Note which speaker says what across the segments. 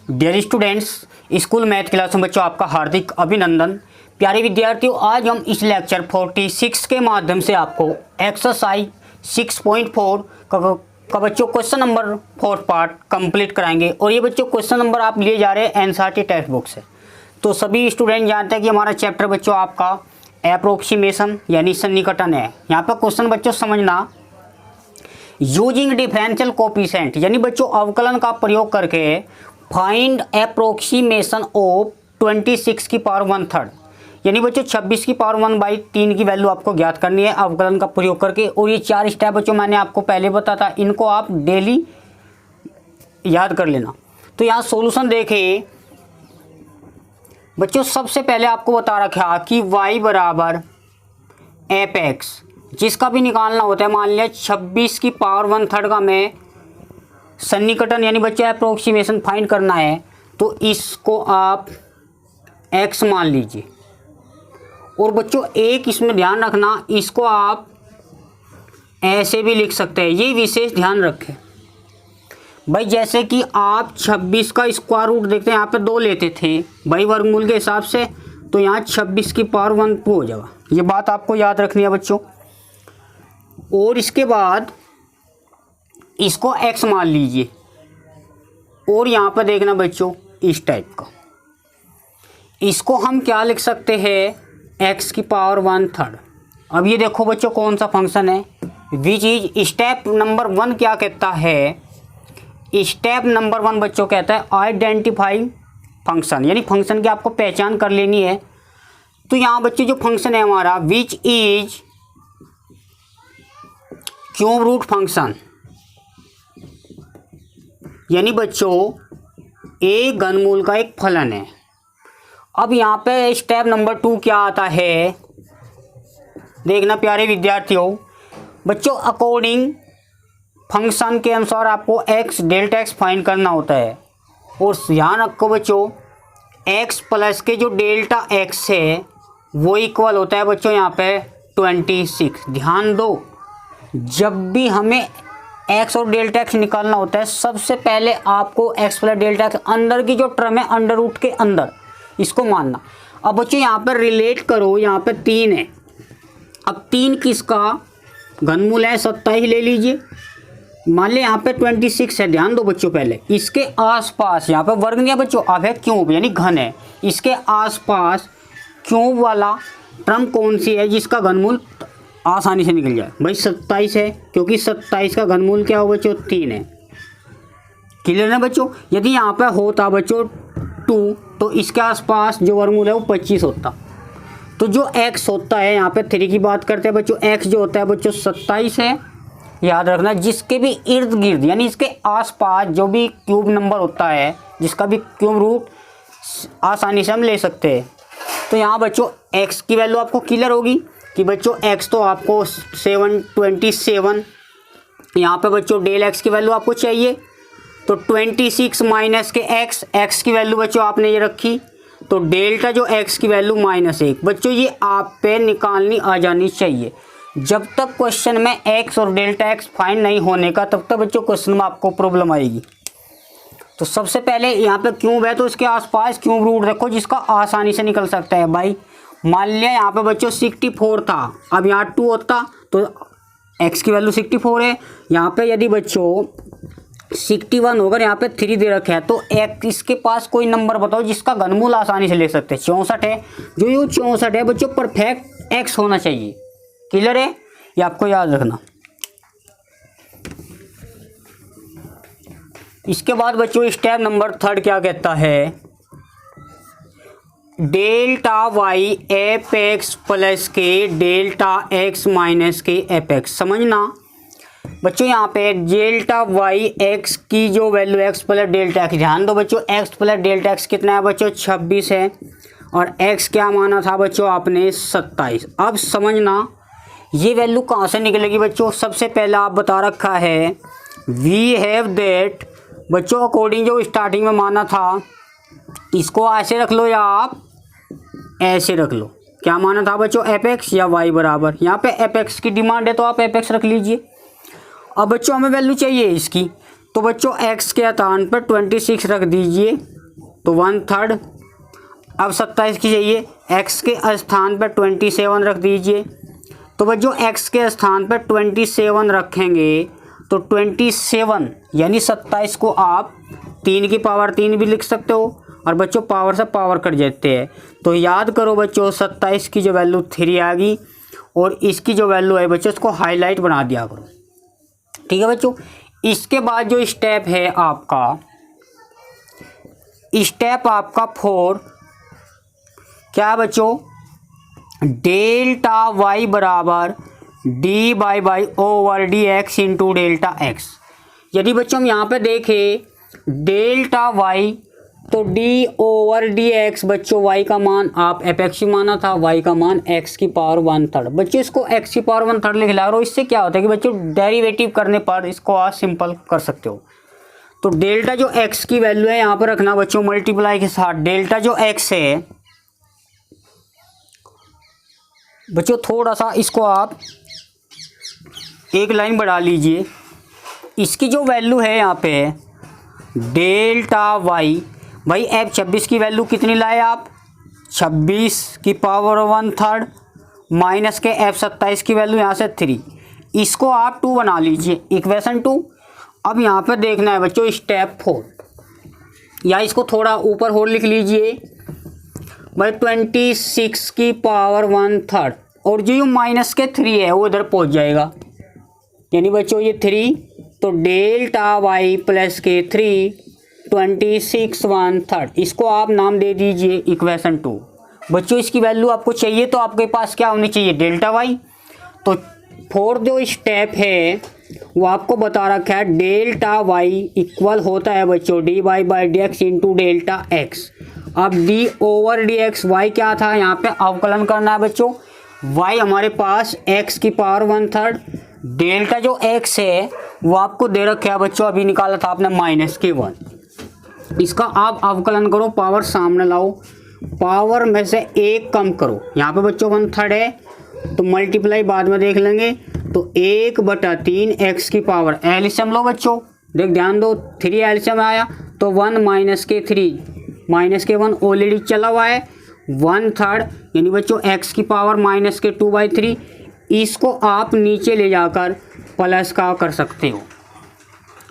Speaker 1: Dear students, school math class में बच्चों आपका हार्दिक अभिनंदन। प्यारे विद्यार्थियों, आज हम इस लेक्चर 46 के माध्यम से आपको एक्सरसाइज 6.4 का बच्चों क्वेश्चन नंबर 4 पार्ट कंप्लीट कराएंगे। और ये बच्चों क्वेश्चन नंबर आप लिए जा रहे हैं एनसीईआरटी टेक्स्ट बुक से। तो सभी स्टूडेंट जानते हैं कि हमारा चैप्टर बच्चों आपका एप्रोक्सीमेशन यानी सन्निकटन है। यहाँ पर क्वेश्चन बच्चों समझना, यूजिंग डिफरेंशियल कोफिशिएंट यानी बच्चों अवकलन का प्रयोग करके फाइंड एप्रोक्सीमेशन ऑफ 26 की पावर 1/3 यानी बच्चों 26 की पावर 1/3 की वैल्यू आपको ज्ञात करनी है अवकलन का प्रयोग करके। और ये 4 स्टेप बच्चों मैंने आपको पहले बताया था, इनको आप डेली याद कर लेना। तो यहाँ सॉल्यूशन देखें बच्चों, सबसे पहले आपको बता रखा कि y बराबर एफ एक्स, जिसका भी निकालना होता है। मान लिया 26 की पावर 1/3 का मैं सन्निकटन यानी बच्चों अप्रोक्सीमेशन फाइंड करना है, तो इसको आप x मान लीजिए। और बच्चों एक इसमें ध्यान रखना, इसको आप ऐसे भी लिख सकते हैं, ये विशेष ध्यान रखें भाई। जैसे कि आप 26 का स्क्वायर रूट देखते हैं, यहाँ पे 2 लेते थे भाई वर्गमूल के हिसाब से, तो यहाँ 26 की पावर 1 हो जाएगा। ये बात आपको याद रखनी है बच्चों। और इसके बाद इसको x मान लीजिए। और यहाँ पर देखना बच्चों इस टाइप का, इसको हम क्या लिख सकते हैं, x की पावर 1/3। अब ये देखो बच्चों कौन सा फंक्शन है, विच इज स्टेप नंबर 1 क्या कहता है, स्टेप नंबर 1 बच्चों कहता है आइडेंटिफाई फंक्शन यानी फंक्शन की आपको पहचान कर लेनी है। तो यहाँ बच्चों जो फंक्शन है हमारा which is cube root function यानी बच्चों एक घनमूल का एक फलन है। अब यहाँ पे स्टेप नंबर 2 क्या आता है, देखना प्यारे विद्यार्थियों। बच्चों अकॉर्डिंग फंक्शन के अनुसार आपको x डेल्टा x फाइंड करना होता है। और ध्यान रखो बच्चों, x प्लस के जो डेल्टा x है वो इक्वल होता है बच्चों यहाँ पे 26। ध्यान दो, जब भी हमें x और डेल्टा x निकालना होता है, सबसे पहले आपको x प्लस डेल्टा x अंदर की जो टर्म है अंडर रूट के अंदर, इसको मानना। अब बच्चों यहाँ पर रिलेट करो, यहाँ पे 3 है। अब 3 किसका घनमूल है, 27 ले लीजिए। मान लिया यहाँ पे 26 है। ध्यान दो बच्चों, पहले इसके आसपास यहाँ पे वर्ग नहीं है बच्चों, अब है क्यूब यानी घन है। इसके आसपास क्यूब वाला टर्म कौन सी है जिसका घनमूल आसानी से निकल जाए, भाई 27 है, क्योंकि 27 का घनमूल क्या हो बच्चों, 3 है। क्लियर है बच्चों। यदि यहाँ पे होता बच्चों 2, तो इसके आसपास जो वर्गमूल है वो 25 होता। तो जो x होता है, यहाँ पे 3 की बात करते हैं बच्चों, x जो होता है बच्चों 27 है। याद रखना, जिसके भी इर्द गिर्द यानी इसके आसपास जो भी क्यूब नंबर होता है, जिसका भी क्यूब रूट आसानी से हम ले सकते हैं। तो यहाँ बच्चों x की वैल्यू आपको क्लियर होगी कि बच्चों x तो आपको 727, यहाँ पे बच्चों डेल x की वैल्यू आपको चाहिए, तो 26 माइनस के x की वैल्यू बच्चों आपने ये रखी, तो डेल्टा जो x की वैल्यू -1 बच्चों, ये आप पे निकालनी आ जानी चाहिए। जब तक क्वेश्चन में x और डेल्टा x फाइंड नहीं होने का, तब तक बच्चों क्वेश्चन में आपको प्रॉब्लम आएगी। तो सबसे पहले यहाँ पे क्यूब है, तो इसके आसपास क्यूब रूट देखो जिसका आसानी से निकल सकता है भाई। मान लिया यहाँ पे बच्चों 64 था, अब यहाँ 2 होता, तो x की वैल्यू 64 है। यहाँ पे यदि बच्चों 61 होगा, यहाँ पे 3 दे रखे हैं, तो एक इसके पास कोई नंबर बताओ जिसका घनमूल आसानी से ले सकते हैं। 64 है, जो ये 64 है बच्चों परफेक्ट x होना चाहिए। क्लियर है, ये आपको याद रखना। इसके बाद बच्चों स्टेप नंबर 3 क्या कहता है, delta Y F X plus के डेल्टा एक्स माइनस के एफ एक्स। समझना बच्चों, यहाँ पे डेल्टा वाई एक्स की जो value X plus delta X, ध्यान दो बच्चों एक्स प्लस डेल्टा एक्स कितना है बच्चों, 26 है। और एक्स क्या माना था बच्चों आपने, 27। अब समझना ये वैल्यू कहाँ से निकलेगी बच्चों। सबसे पहला आप बता रखा है वी हैव दैट बच्चों, अकॉर्डिंग जो स्टार्टिंग में माना था, इसको ऐसे रख लो या आप ऐसे रख लो। क्या माना था बच्चों, एफ एक्स या वाई बराबर, यहाँ पे एफ एक्स की डिमांड है तो आप एफ एक्स रख लीजिए। अब बच्चों हमें वैल्यू चाहिए इसकी, तो बच्चों x के स्थान पर 26 रख दीजिए तो 1/3। अब 27 की चाहिए, x के स्थान पर 27 रख दीजिए। तो बच्चों x के स्थान पर 27 रखेंगे तो 27 यानी 27 को आप 3 की पावर 3 भी लिख सकते हो, और बच्चों पावर से पावर कट जाते हैं। तो याद करो बच्चों 27 की जो वैल्यू 3 आ गई, और इसकी जो वैल्यू है बच्चों इसको हाईलाइट बना दिया करो। ठीक है बच्चों। इसके बाद जो स्टेप है आपका, स्टेप आपका 4 क्या बच्चों, डेल्टा वाई बराबर D by over d x into delta x. यदि बच्चों हम यहाँ पे देखें डेल्टा वाई, तो डी ओवर डी एक्स बच्चों वाई का मान आप एफ एक्स माना था, वाई का मान एक्स की पावर 1/3। बच्चों इसको एक्स की पावर 1/3 लिख ला रहा, इससे क्या होता है कि बच्चों डेरिवेटिव करने पर इसको आप सिंपल कर सकते हो। तो डेल्टा जो एक्स की वैल्यू है यहाँ पर रखना बच्चों मल्टीप्लाई के साथ, डेल्टा जो एक्स है बच्चों थोड़ा सा इसको आप एक लाइन बढ़ा लीजिए। इसकी जो वैल्यू है यहाँ पे डेल्टा वाई, भाई एफ 26 की वैल्यू कितनी लाए आप, 26 की पावर 1/3 माइनस के एफ 27 की वैल्यू यहाँ से 3, इसको आप 2 बना लीजिए, इक्वेशन 2। अब यहाँ पे देखना है बच्चों स्टेप 4, या इसको थोड़ा ऊपर और लिख लीजिए भाई 26 की पावर 1/3, और जो माइनस के 3 है वो इधर पहुँच जाएगा, यानी बच्चों ये 3, तो डेल्टा वाई प्लस के 3 26 1/3, इसको आप नाम दे दीजिए इक्वेशन 2। बच्चों इसकी वैल्यू आपको चाहिए तो आपके पास क्या होनी चाहिए, डेल्टा वाई। तो 4 जो स्टेप है वो आपको बता रखा है डेल्टा वाई इक्वल होता है बच्चों d y by d x into delta x. अब d over d x, y क्या था यहाँ पे अवकलन करना है बच्चों, वाई हमारे पास एक्स की पावर 1/3, डेल्टा जो एक्स है वो आपको दे रखा है बच्चों, अभी निकाला था आपने -1। इसका आप अवकलन करो, पावर सामने लाओ, पावर में से 1 कम करो। यहाँ पे बच्चों 1/3 है तो मल्टीप्लाई बाद में देख लेंगे, तो 1/3 एक्स की पावर, एलसीएम लो बच्चों, देख ध्यान दो 3 एलसीएम आया तो 1 माइनस के 3 माइनस के 1 ऑलरेडी चला हुआ है, 1/3 यानी बच्चों एक्स की पावर माइनस के 2/3। इसको आप नीचे ले जाकर प्लस का कर सकते हो।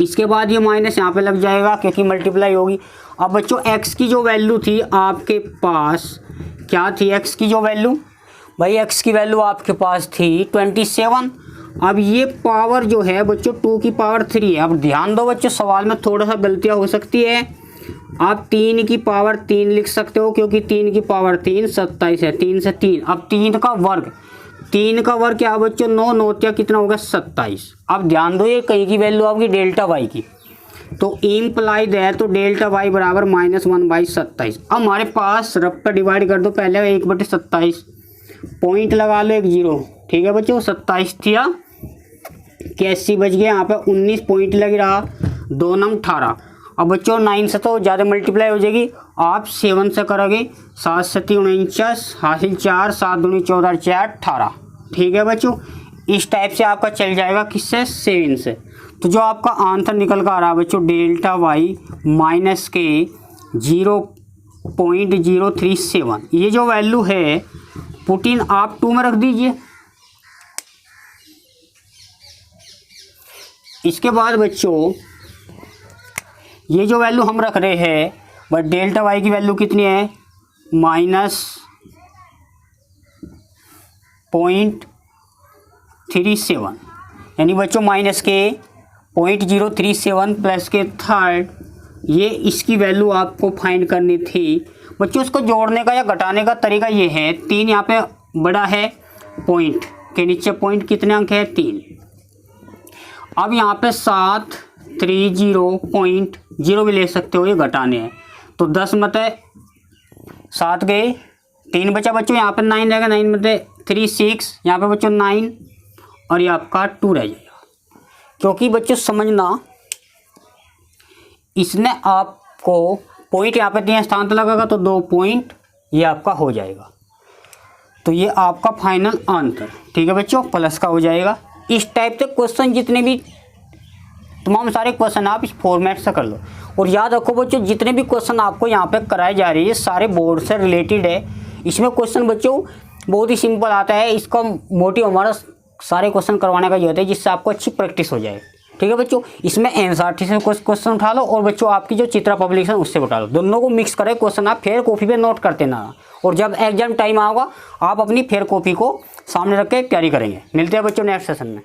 Speaker 1: इसके बाद ये माइनस यहाँ पे लग जाएगा क्योंकि मल्टीप्लाई होगी। अब बच्चों एक्स की जो वैल्यू थी आपके पास, क्या थी एक्स की जो वैल्यू, भाई एक्स की वैल्यू आपके पास थी 27। अब ये पावर जो है बच्चों 2 की पावर 3 है। अब ध्यान दो बच्चों, सवाल में थोड़ा सा गलतियाँ हो सकती है, आप 3 की पावर 3 लिख सकते हो क्योंकि 3 की पावर 3 27 है, 3 से 3, अब 3 का वर्ग, 3 का वर्ग क्या बच्चों 9 9 कितना होगा 27। अब ध्यान दो ये कहीं की वैल्यू आपकी डेल्टा वाई की, तो इम्प्लाइड है तो डेल्टा वाई बराबर -1/27। अब हमारे पास रफ पर डिवाइड कर दो, पहले 1/27 पॉइंट लगा लो 1 0, ठीक है बच्चों 27 थिया, कैसी बच गया यहाँ पे 19 पॉइंट लग रहा, 2 9 18। अब बच्चों 9 से तो ज़्यादा मल्टीप्लाई हो जाएगी, आप 7 से करोगे, 7 से 3 49 हासिल 4, 7 दूनी 14 4 18, ठीक है बच्चों। इस टाइप से आपका चल जाएगा, किससे 7 से। तो जो आपका आंसर निकल कर आ रहा है बच्चों डेल्टा वाई माइनस के 0.037, ये जो वैल्यू है पुट इन आप 2 में रख दीजिए। इसके बाद बच्चों ये जो वैल्यू हम रख रहे हैं बट डेल्टा वाई की वैल्यू कितनी है -0.37, यानी बच्चों माइनस के 0.037 प्लस के 3rd, ये इसकी वैल्यू आपको फाइंड करनी थी बच्चों। इसको जोड़ने का या घटाने का तरीका ये है, 3 यहाँ पे बड़ा है, पॉइंट के नीचे पॉइंट कितने अंक है 3। अब यहाँ पे 730.0 भी ले सकते हो, ये घटाने हैं तो 10 मत 7 गए, 3 बचा बच्चों, यहाँ पे 9 रहेगा, 9 मत 3 6, यहाँ पे बच्चों 9 और ये आपका 2 रह जाएगा। क्योंकि बच्चों समझना, इसने आपको पॉइंट यहाँ पे दिया, स्थान तो लगेगा तो 2 पॉइंट ये आपका हो जाएगा। तो ये आपका फाइनल आंसर, ठीक है बच्चों, प्लस का हो जाएगा। इस टाइप से क्वेश्चन जितने भी तमाम सारे क्वेश्चन आप इस फॉर्मेट से कर लो। और याद रखो बच्चों, जितने भी क्वेश्चन आपको यहाँ पे कराए जा रहे हैं सारे बोर्ड से रिलेटेड है। इसमें क्वेश्चन बच्चों बहुत ही सिंपल आता है। इसका मोटिव हमारा सारे क्वेश्चन करवाने का ये होता है जिससे आपको अच्छी प्रैक्टिस हो जाए। ठीक है बच्चों, इसमें एनसीईआरटी से क्वेश्चन उठा लो और बच्चों आपकी जो चित्रा पब्लिकेशन उससे उठा लो, दोनों को मिक्स करके क्वेश्चन आप फेयर कॉपी पे नोट करते ना। और जब एग्जाम टाइम आएगा आप अपनी फेयर कॉपी को सामने रख के तैयारी करेंगे। मिलते हैं बच्चों नेक्स्ट सेशन में।